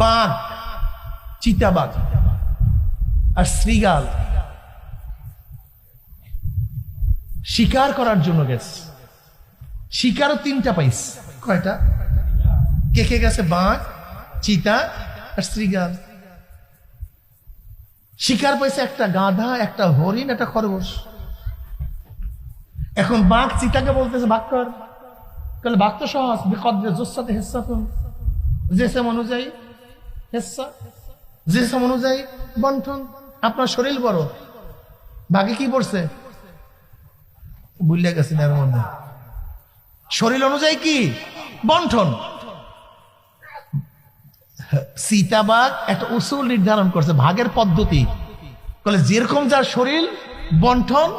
বাঘ, চিতাবাঘ আর শ্রীগাল শিকার করার জন্য গেছে। শিকারও তিনটা পাইছে। কয়টা? কে কে গেছে? বাঘ, চিতা আর শ্রীগাল। শিকার পাইছে একটা গাধা, একটা হরিণ, একটা খরগোশ। এখন বাঘ চিতাকে বলতেছে ভাগ কর। তাহলে বাঘ তো সহজ, জোসাতে হেসাতুন, জেসেম অনুযায়ী হেসা, জেসেম অনুযায়ী বন্টন। আপনার শরীর বড়, বাঘে কি পড়ছে বুঝলে গেছেন এর মধ্যে, শরীর অনুযায়ী কি বন্টন। সীতাবাগ একটা উসুল নির্ধারণ করছে, ভাগের পদ্ধতি। বলে যেরকম যার শরীর বন্টন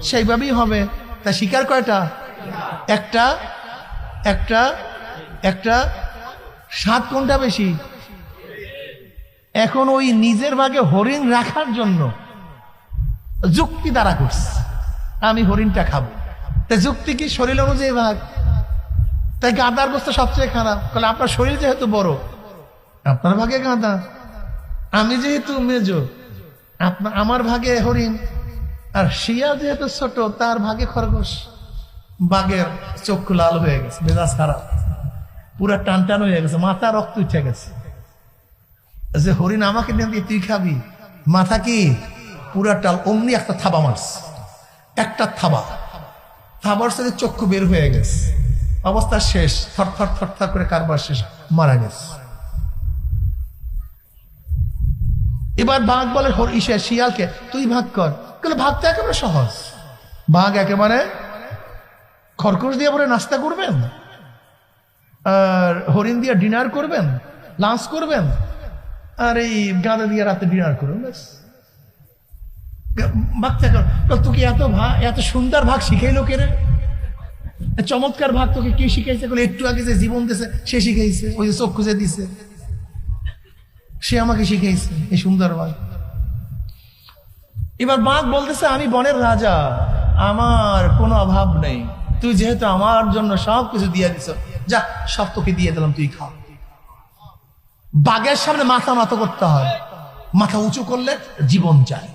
সেইভাবেই হবে। তা শিকার কয়টা? একটা একটা একটা সাত কোনটা বেশি? এখন ওই নিজের ভাগে হরিণ রাখার জন্য যুক্তি দ্বারা করছে, আমি হরিণটা খাবো। তা যুক্তি কি? শরীর অনুযায়ী ভাগ। তাই গাদার অবস্থা সবচেয়ে খারাপ। বলে আপনার শরীর যেহেতু বড়, আপনার ভাগে গাদা, আমি যেহেতু মেজো, আমার ভাগে হরিণ, আর শিয়াল যেহেতু ছোট, তার ভাগে খরগোশ। বাঘের চক্ষু লাল হয়ে গেছে, মেজাজ খারাপ, পুরা টান টান হয়ে গেছে, মাথা রক্ত উঠে গেছে। যে হরিণ আমাকে দিয়ে তুই খাবি, মাথা কি পুরা টাল। অমনি একটা থাবা মারছে, একটা থাবার সাথে চক্ষু বের হয়ে গেছে, অবস্থা শেষ। থরথর থরথর করে কারবার শেষ, মারা গেছে। এবার বাঘ বলে শিয়ালকে তুই ভাগ কর। ভাগটা একেবারে সহজ। বাঘ একেবারে খরগোশ দিয়ে পরে নাস্তা করবেন, আর হরিণ দিয়ে ডিনার করবেন, লাঞ্চ করবেন, আর এই গাঁদা দিয়ে রাতে ডিনার করবেন। তোকে এত সুন্দর ভাগ শিখাইলো কে রে? চমৎকার ভাগ তোকে কে শিখাইছে? একটু আগে যে জীবন দিছে সে শিখাইছে, ওই যে চোখ খুঁজে দিছে সে আমাকে শিখাইছে এই সুন্দর ভাগ। এবার বাঘ বলতেছে আমি বনের রাজা, আমার কোনো অভাব নেই, তুই যেহেতু আমার জন্য সব কিছু দিয়ে দিছ, যা সব তোকে দিয়ে দিলাম, তুই খা। বাঘের সামনে মাথা নত করতে হয়, মাথা উঁচু করলে জীবন যায়।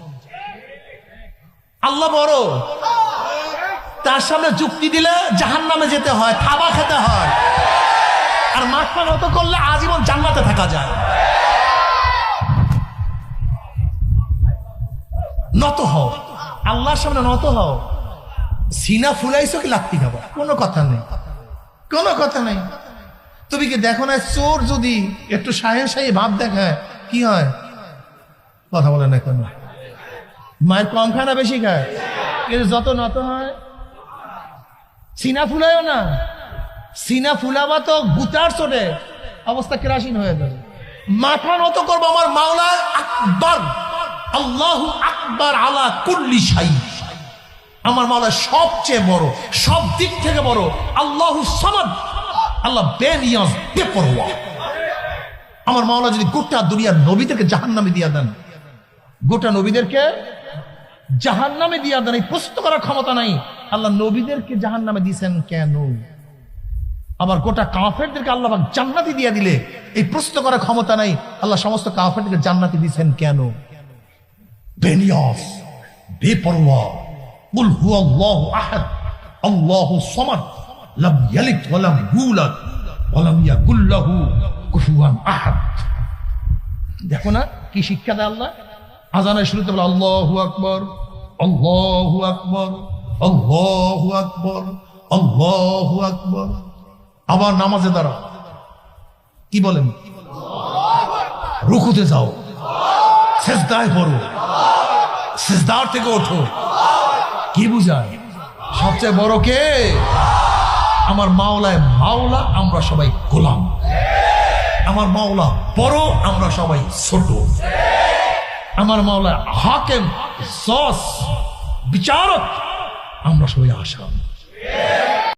আল্লাহ বড়, তার সামনে যুক্তি দিলে জাহান্নামে যেতে হয়, থাবা খেতে হয়, আর মাথা নত করলে আজীবন জান্নাতে থাকা যায়। নত হও, আল্লাহর সামনে নত হও। সিনা ফুলাইছো কি লাত্তি খাবো? কোনো কথা নেই, কোনো কথা নেই। তুমি কি দেখো না, চোর যদি একটু শাহেনশাহী ভাব দেখায় কি হয়? কথা বলে না কেন? মায়ের কম খায় না বেশি খায়? কিন্তু যত নত হয়, সিনা ফুলাইও না। সিনা ফুলাবা তো গুতার চোটে অবস্থা কেরাসিন হয়ে যাবে। মাথা নত করবো আমার মাওলা আকবার, আল্লাহু আকবার আলা কুল্লি শাই। আমার মাওলা সবচেয়ে বড়, সব দিক থেকে বড়। আল্লাহু সামাদ, আল্লাহ বেনিয়াজ, বেপরোয়া। আমার মাওলা যদি গোটা দুনিয়ার নবীদেরকে জাহান্নামে দিয়া দেন, গোটা নবীদেরকে জাহান্নামে দিয়া দেন, এই প্রশ্ন করার ক্ষমতা নাই আল্লাহ নবীদেরকে জাহান্নামে দিয়েছেন কেন? আবার গোটা কাফেরদেরকে আল্লাহ জান্নাতি দিয়া দিলে এই প্রশ্ন করার ক্ষমতা নাই আল্লাহ সমস্ত কাফেরদেরকে জান্নাতি দিয়েছেন কেন? বেনিয়াজ, বেপরোয়া। কুল হুয়াল্লাহু আহাদ, আল্লাহু সামাদ, লাম ইয়ালিদ ওয়া লাম ইউলাদ ওয়া লাম ইয়াকুল লাহু কুফুয়ান আহাদ। দেখো না কি শিক্ষা দেয় আল্লাহ। আজানের শুরুতে বলে আল্লাহু আকবার, আল্লাহু আকবার, আল্লাহু আকবার, আল্লাহু আকবার। আবার নামাজে দাঁড়াও, কি বলেন? রুকুতে যাও, সিজদায় পড়ো, সিজদার থেকে ওঠো। কি বুঝায়? সবচেয়ে বড় কে? আমার মাওলায় মাওলা, আমরা সবাই গোলাম। আমার মাওলা বড়, আমরা সবাই ছোট। আমার মাওলা হাকিম, জজ, বিচারক, আমরা সবাই আসামি।